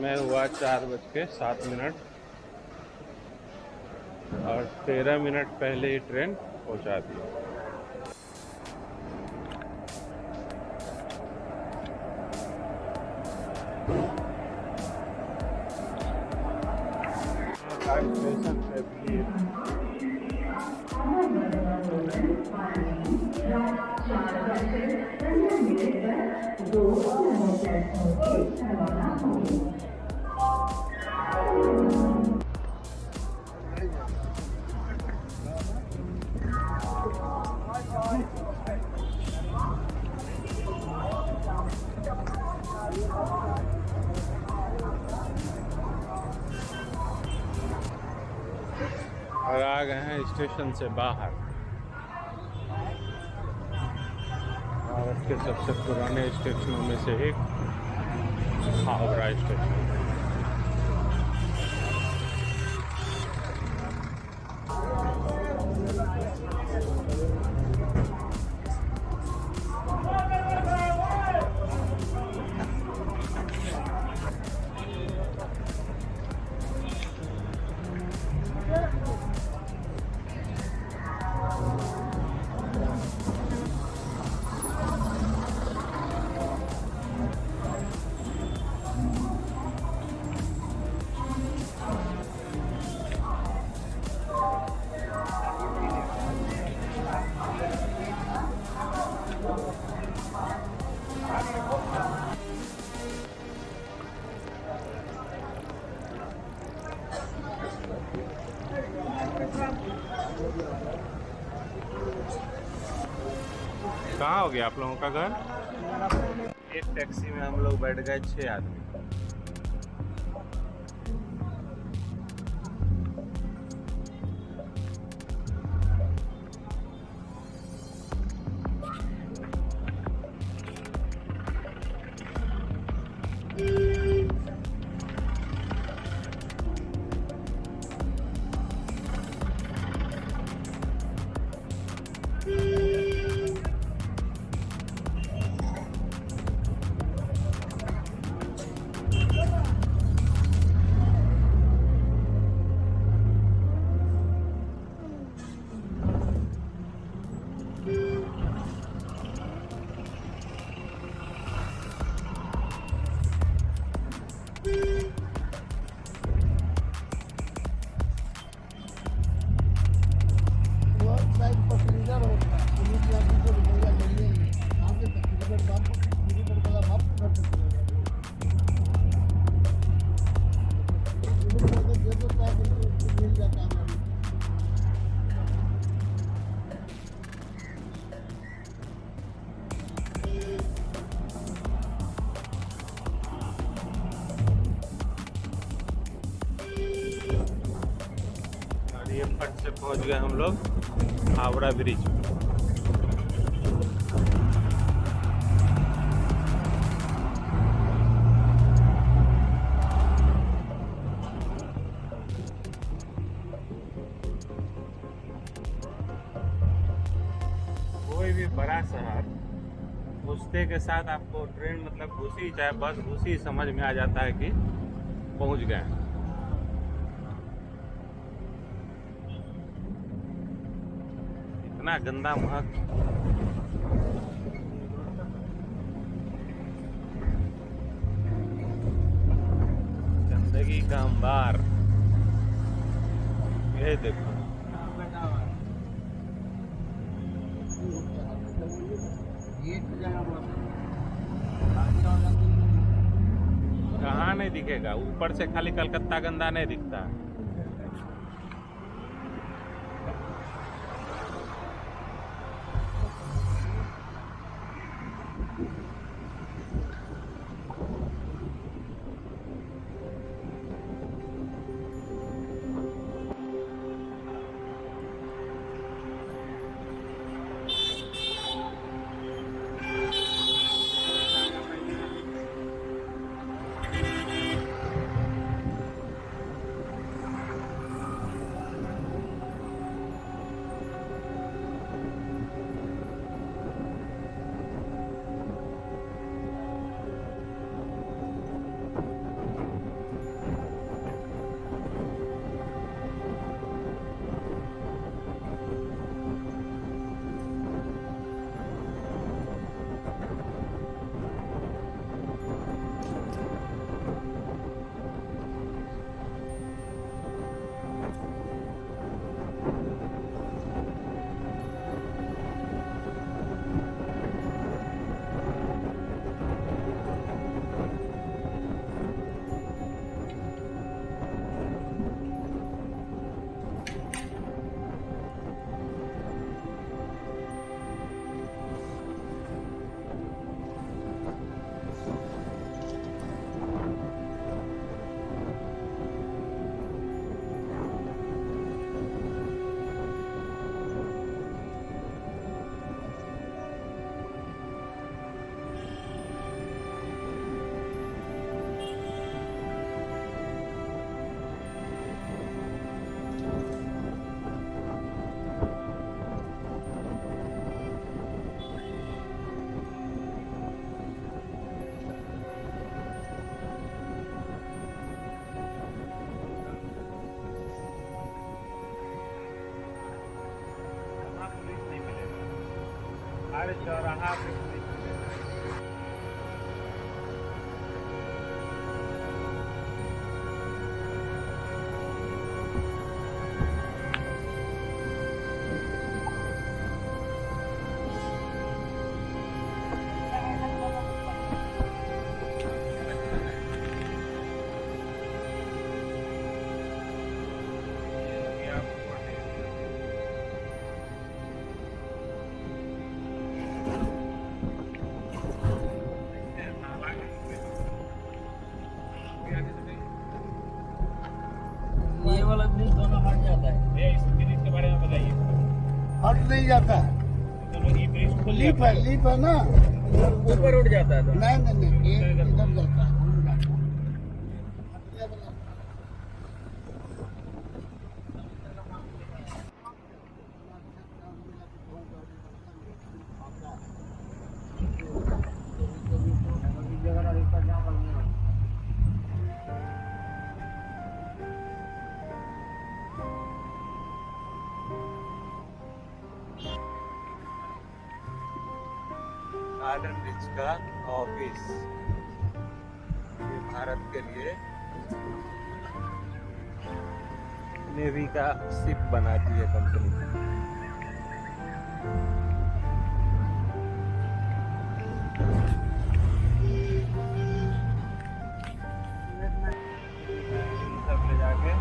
समय हुआ 4:07 और 13 मिनट पहले ही ट्रेन पहुंचा दी। स्टेशन पे भीड़। और आ गए हैं स्टेशन से बाहर। भारत के सबसे पुराने स्टेशनों में से एक हावड़ा स्टेशन। कहाँ हो गया आप लोगों का घर? एक टैक्सी में हम लोग बैठ गए 6 आदमी। ये फट से पहुंच गए हम लोग हावड़ा ब्रिज। कोई भी बड़ा शहर घुसते के साथ आपको ट्रेन मतलब घुसी चाहे बस घुसी समझ में आ जाता है कि पहुंच गए। इतना गंदा महक। गंदगी का अंबार। ये देखो कहाँ नहीं दिखेगा, ऊपर से खाली कलकत्ता गंदा नहीं दिखता। हर चौराहा पे ये वाला ब्रिज दोनों हट जाता है। भैया इस ब्रिज के बारे में बताइए। हट नहीं जाता है, दोनों ये ब्रिज खुल लीप है ना, ऊपर उठ जाता है तो। नहीं ये इधर जाता है। गार्डन ब्रिज का ऑफिस ये भारत के लिए नेवी का शिप बनाती है कंपनी। सब ले जाके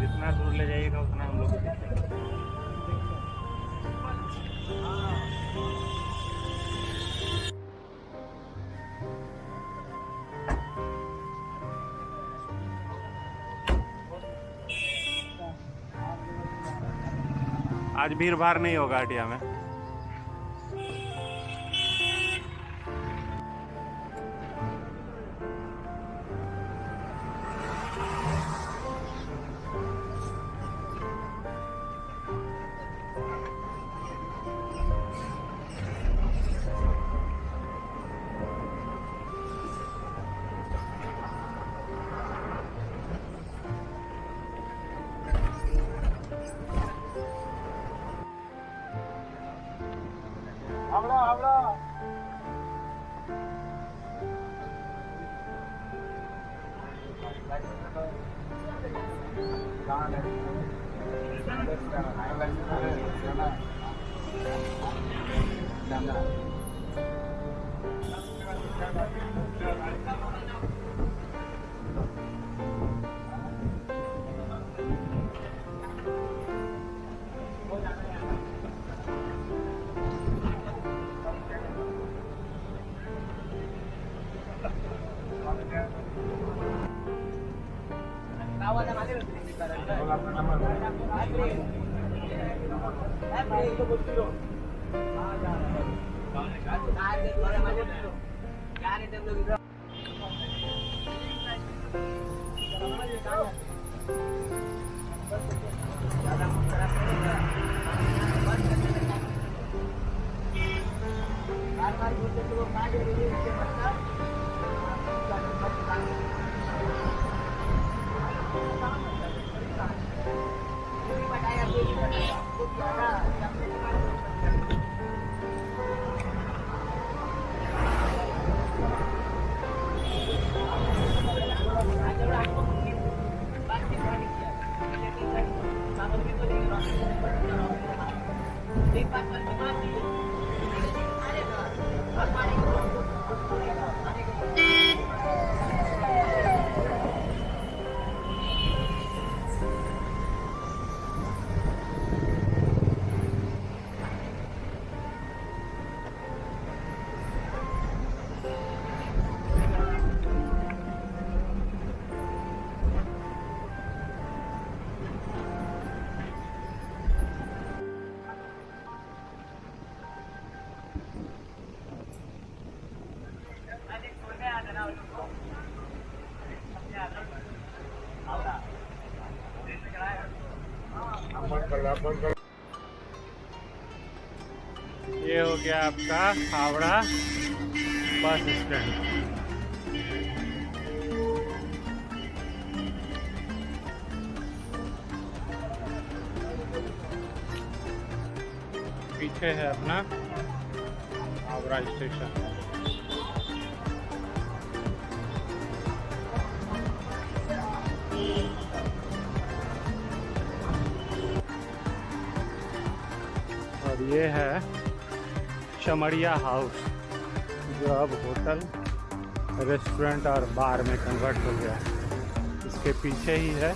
जितना दूर ले जाइएगा उतना हम लोग को दिक्कत है। आज भीड़ भाड़ नहीं होगा हटिया में। हावड़ा ये हो गया आपका हावड़ा बस स्टैंड। पीछे है अपना हावड़ा स्टेशन। और ये है चमड़िया हाउस, जो अब होटल, रेस्टोरेंट और बार में कन्वर्ट हो गया है। इसके पीछे ही है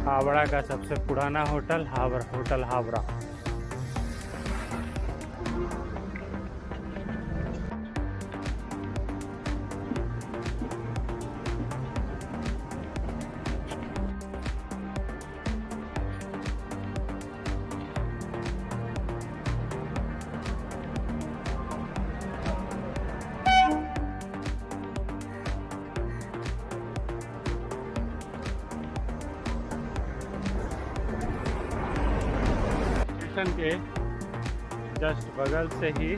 हावड़ा का सबसे पुराना होटल, होटल हावड़ा। स्टेशन के जस्ट बगल से ही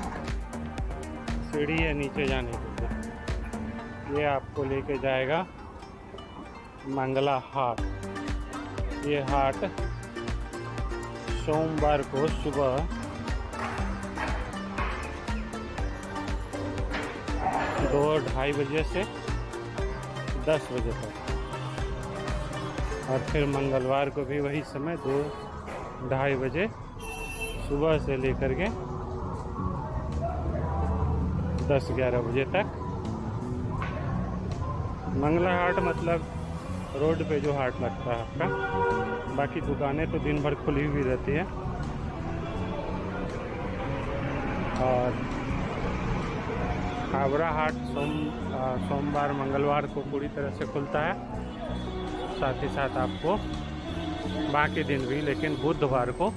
सीढ़ी है नीचे जाने के लिए। ये आपको लेके जाएगा मंगला हाट। ये हाट सोमवार को सुबह 2-2:30 बजे से 10 बजे तक, और फिर मंगलवार को भी वही समय 2-2:30 बजे सुबह से लेकर के 10-11 बजे तक। मंगला हाट मतलब रोड पे जो हाट लगता है आपका। बाकी दुकानें तो दिन भर खुली हुई रहती है। और हावड़ा हाट सोमवार मंगलवार को पूरी तरह से खुलता है। साथ ही साथ आपको बाकी दिन भी, लेकिन बुधवार को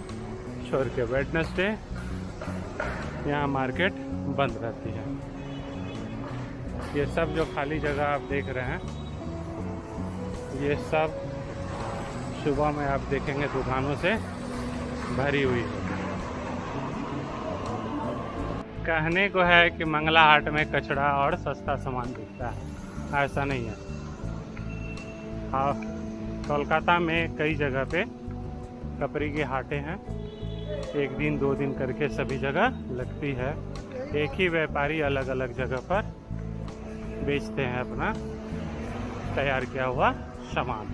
छोड़ के वेडनेसडे यहाँ मार्केट बंद रहती है। ये सब जो खाली जगह आप देख रहे हैं, ये सब सुबह में आप देखेंगे दुकानों से भरी हुई है। कहने को है कि मंगला हाट में कचड़ा और सस्ता सामान बिकता है, ऐसा नहीं है। हाँ, कोलकाता में कई जगह पे कपड़े की हाटें हैं, 1 दिन 2 दिन करके सभी जगह लगती है। एक ही व्यापारी अलग अलग जगह पर बेचते हैं अपना तैयार किया हुआ सामान।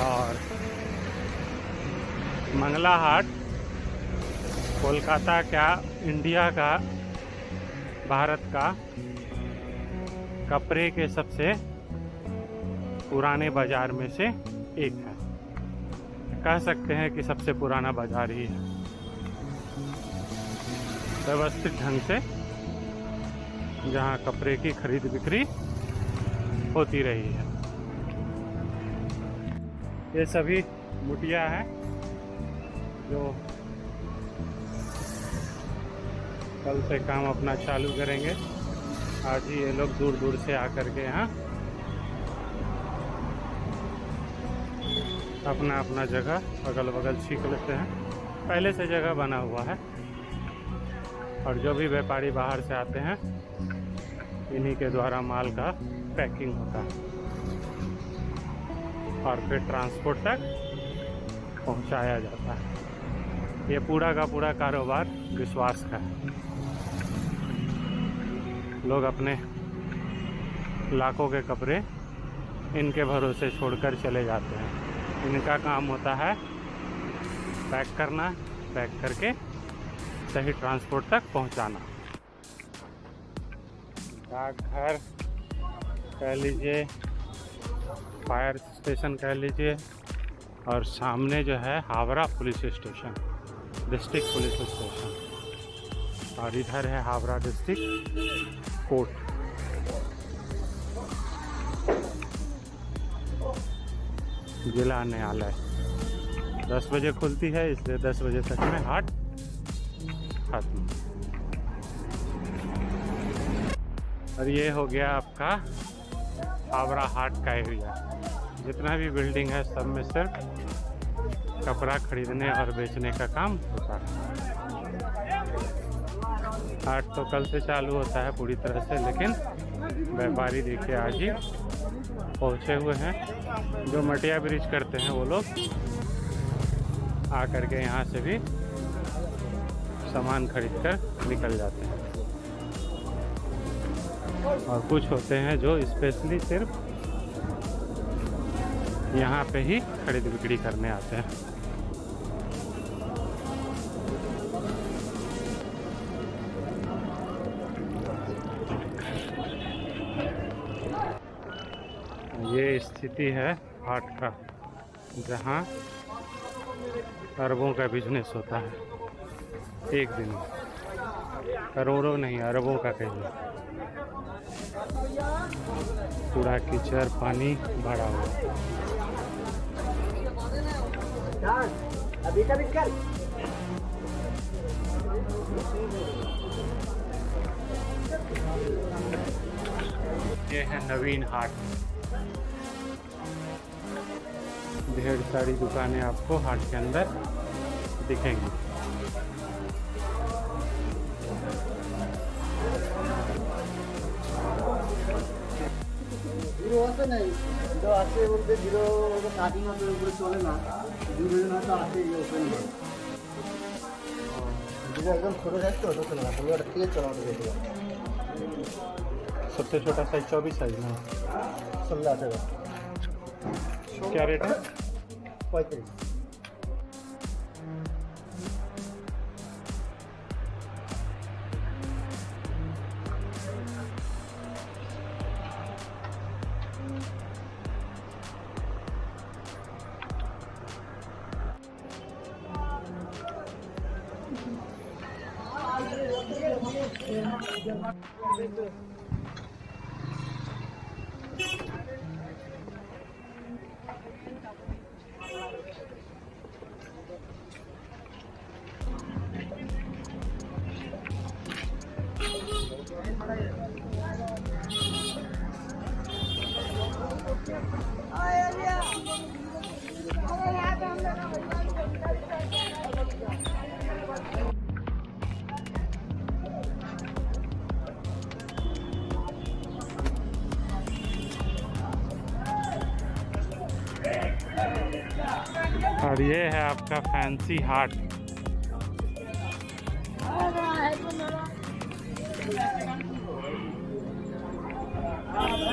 और मंगला हाट कोलकाता का, इंडिया का, भारत का कपड़े के सबसे पुराने बाजार में से एक है। कह सकते हैं कि सबसे पुराना बाजार ही है। व्यवस्थित ढंग से जहां कपड़े की खरीद बिक्री होती रही है। ये सभी मुटिया है जो कल से काम अपना चालू करेंगे। आज ही ये लोग दूर दूर से आकर के यहाँ अपना अपना जगह अगल बगल सीख लेते हैं। पहले से जगह बना हुआ है, और जो भी व्यापारी बाहर से आते हैं इन्हीं के द्वारा माल का पैकिंग होता है और फिर ट्रांसपोर्ट तक पहुंचाया जाता है। ये पूरा का पूरा कारोबार विश्वास का है। लोग अपने लाखों के कपड़े इनके भरोसे छोड़कर चले जाते हैं। इनका काम होता है पैक करना, पैक करके सही ट्रांसपोर्ट तक पहुंचाना। डाकघर कह लीजिए, फायर स्टेशन कह लीजिए, और सामने जो है Howrah police station, district police station, और इधर है हावड़ा डिस्ट्रिक्ट कोर्ट। जिला न्यायालय 10 बजे खुलती है, इसलिए 10 बजे तक में हाट खत्म। और ये हो गया आपका हावड़ा हाट का एरिया। जितना भी बिल्डिंग है सब में सिर्फ कपड़ा खरीदने और बेचने का काम होता है। हाट तो कल से चालू होता है पूरी तरह से, लेकिन व्यापारी देखिए आज ही पहुँचे हुए हैं। जो मटिया ब्रिज करते हैं वो लोग आकर के यहाँ से भी सामान खरीद कर निकल जाते हैं, और कुछ होते हैं जो स्पेशली सिर्फ यहाँ पे ही खरीद बिक्री करने आते हैं। ये स्थिति है हाट का, जहाँ अरबों का बिजनेस होता है एक दिन में, करोड़ों नहीं अरबों का कहिए। पूरा कीचड़ पानी भरा हुआ। ये है नवीन हाट। ढेर सारी दुकानें आपको हाट के अंदर दिखेंगी। জিরো আছে নাই জিরো আছে বলতে জিরো কাটিং আমাদের উপরে চলে না, জিরো না তো আছে ওপেন জিরো একদম ছোট সাইজ তো চলে না, তুমি ওটা থেকে চলাতে দেখতে सबसे छोटा साइज 24 साइज में 16 টাকা। क्या रेट है? 35। और ये है आपका फैंसी हाट।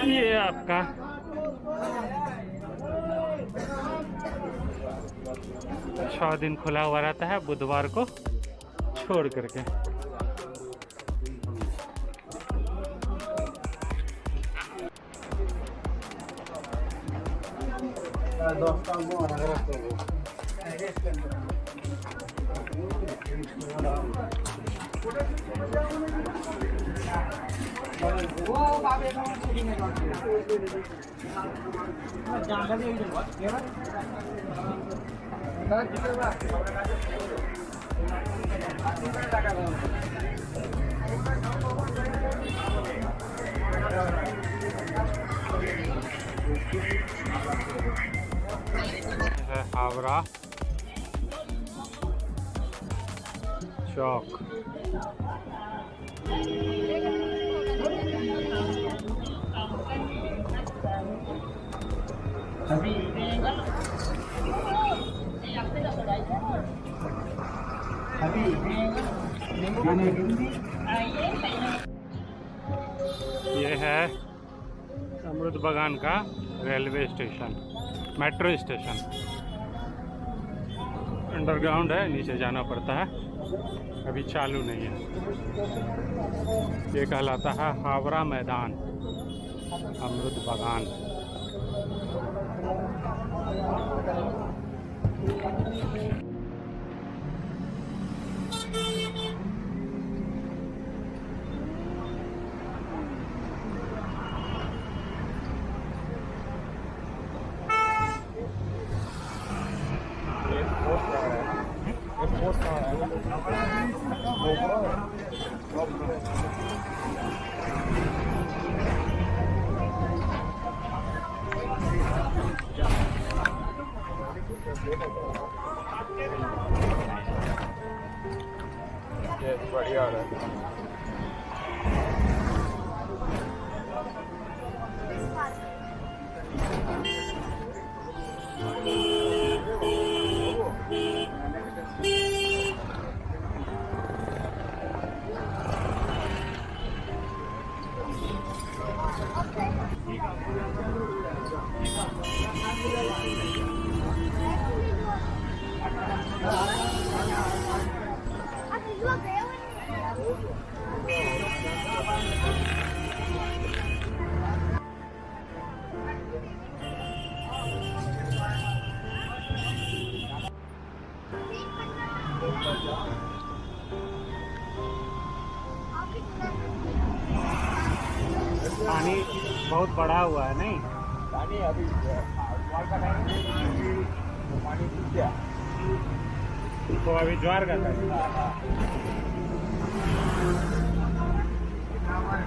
ये आपका छह दिन खुला हुआ रहता है, बुधवार को छोड़ करके। हावड़ा चौक। ये है अमृत बागान का railway station, metro station. Underground है, नीचे जाना पड़ता है, अभी चालू नहीं है। ये कहलाता है हावड़ा मैदान अमृत बागान। पानी बहुत बड़ा हुआ है नहीं? पानी अभी ज्वार का टाइम है, पानी सूख गया। तो अभी ज्वार का टाइम हमारे